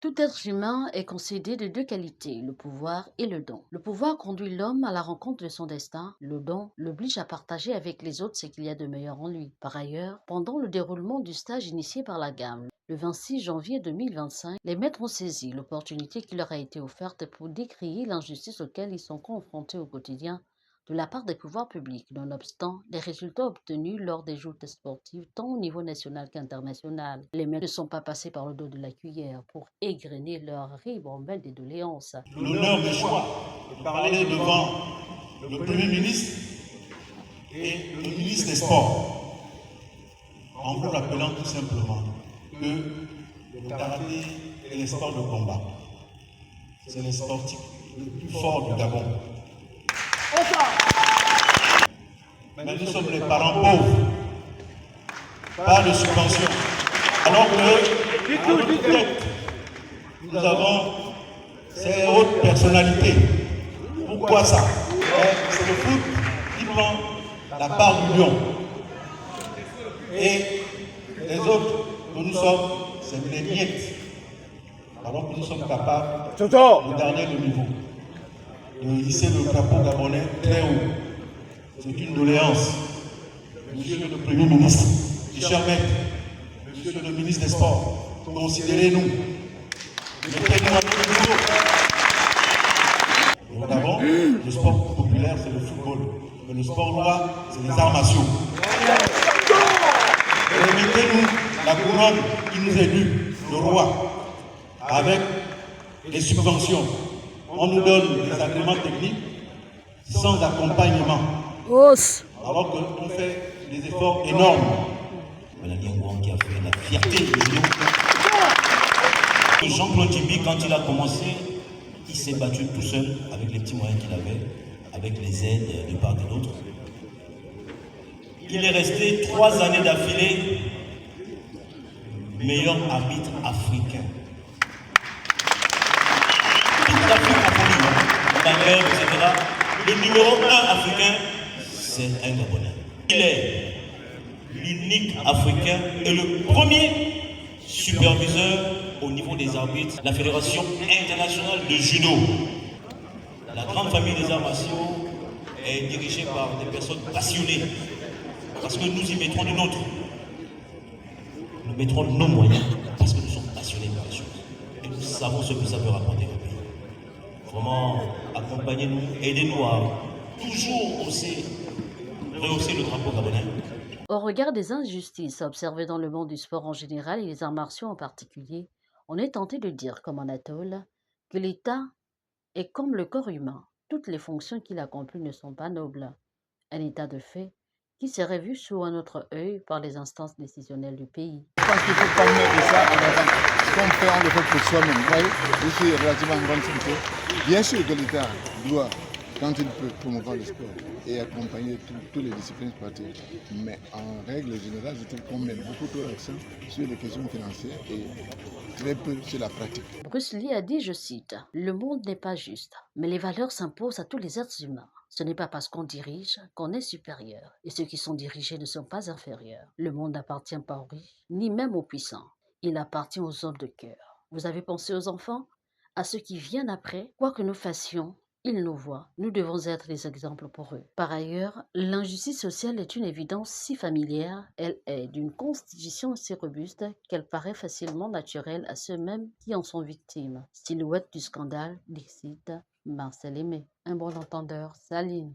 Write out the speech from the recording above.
Tout être humain est concédé de deux qualités, le pouvoir et le don. Le pouvoir conduit l'homme à la rencontre de son destin, le don l'oblige à partager avec les autres ce qu'il y a de meilleur en lui. Par ailleurs, pendant le déroulement du stage initié par la gamme, le 26 janvier 2025, les maîtres ont saisi l'opportunité qui leur a été offerte pour décrier l'injustice auquel ils sont confrontés au quotidien de la part des pouvoirs publics. Nonobstant les résultats obtenus lors des joutes sportives, tant au niveau national qu'international, les maîtres ne sont pas passés par le dos de la cuillère pour égrener leur ribambelle des doléances. L'honneur du choix de parler devant le Premier ministre et le ministre des Sports, en vous rappelant tout simplement que le karaté et les sports de combat, c'est les sportifs les plus forts du Gabon. Mais nous sommes les parents pauvres, pas de subventions. Alors que, à notre tête, nous avons ces hautes personnalités. Pourquoi ça? C'est le foot qui prend la part du lion. Et les autres que nous sommes, c'est les miettes. Alors que nous sommes capables de garder le niveau, de hisser le drapeau gabonais très haut. C'est une doléance. Monsieur le Premier ministre, mes chers maîtres, Monsieur le ministre des Sports, considérez-nous. Mettez-nous à notre niveau. Au Gabon, le sport populaire, c'est le football. Mais le sport roi, c'est les arts martiaux. Et mettez-nous la couronne qui nous est due, le roi, avec les subventions. On nous donne des agréments techniques sans accompagnement. Alors qu'on fait des efforts énormes. Voilà Liangouan qui a fait la fierté du judo. Jean-Claude Djibi, quand il a commencé, il s'est battu tout seul avec les petits moyens qu'il avait, avec les aides de part et d'autre. Il est resté 3 années d'affilée meilleur arbitre africain. Toute l'Afrique a connu, Maghreb, etc. Le numéro 1 africain, c'est un Gabonais. Il est l'unique africain et le premier superviseur au niveau des arbitres, la Fédération internationale de judo. La grande famille des arts martiaux est dirigée par des personnes passionnées, parce que nous y mettrons le nôtre. Nous mettrons nos moyens, parce que nous sommes passionnés par les choses. Et nous savons ce que ça peut rapporter au pays. Vraiment, accompagnez-nous, aidez-nous à toujours rehausser le drapeau gabonais. Au regard des injustices observées dans le monde du sport en général et les arts martiaux en particulier, on est tenté de dire, comme Anatole, que l'État est comme le corps humain. Toutes les fonctions qu'il accomplit ne sont pas nobles. Un état de fait qui serait vu sous un autre œil par les instances décisionnelles du pays. Je pense qu'il ne faut pas mettre ça en avant. Ce qu'on fait, on le fait pour soi-même. Vous voyez, je suis relativement grande santé. Bien sûr que l'État doit, quand il peut, promouvoir le sport et accompagner toutes les disciplines sportives. Mais en règle générale, je trouve qu'on met beaucoup trop l'accent sur les questions financières et très peu sur la pratique. Bruce Lee a dit, je cite, « Le monde n'est pas juste, mais les valeurs s'imposent à tous les êtres humains. Ce n'est pas parce qu'on dirige qu'on est supérieur, et ceux qui sont dirigés ne sont pas inférieurs. Le monde n'appartient pas aux riches, ni même aux puissants. Il appartient aux hommes de cœur. Vous avez pensé aux enfants? À ceux qui viennent après? Quoi que nous fassions, ils nous voient. Nous devons être des exemples pour eux. Par ailleurs, l'injustice sociale est une évidence si familière, elle est d'une constitution si robuste qu'elle paraît facilement naturelle à ceux-mêmes qui en sont victimes. Silhouette du scandale, dicite Marcel Aimé. Un bon entendeur, Saline.